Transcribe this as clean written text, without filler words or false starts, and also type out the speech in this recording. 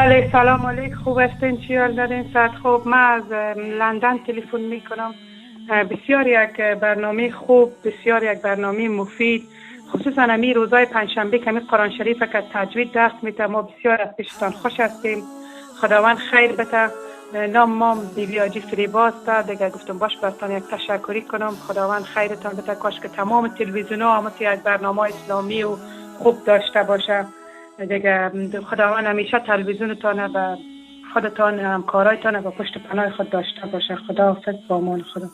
بله سلام علیکم، خوب هستین؟ چی حال دارین؟ صحت خوب؟ من از لندن تلفن میکنم. بسیار یک برنامه خوب، بسیار یک برنامه مفید، خصوصا امی روزای پنجشنبه کمی قرآن شریف که تجوید درس میده. ما بسیار از پیشتان خوش هستیم. خداوند خیر بده. نام ما بیبی آجی فریباز ده دیگه گفتم باش براتون یک تشکری کنم. خداوند خیرتان بده. کاش که تمام تلویزیون ها هم یک برنامه اسلامی و خوب داشته باشه دیگه. خداوند همیشه تلویزیونتان و خودتان همکارایتان و پشت پناه خود داشته باشه. خداحافظ، با امان خدا.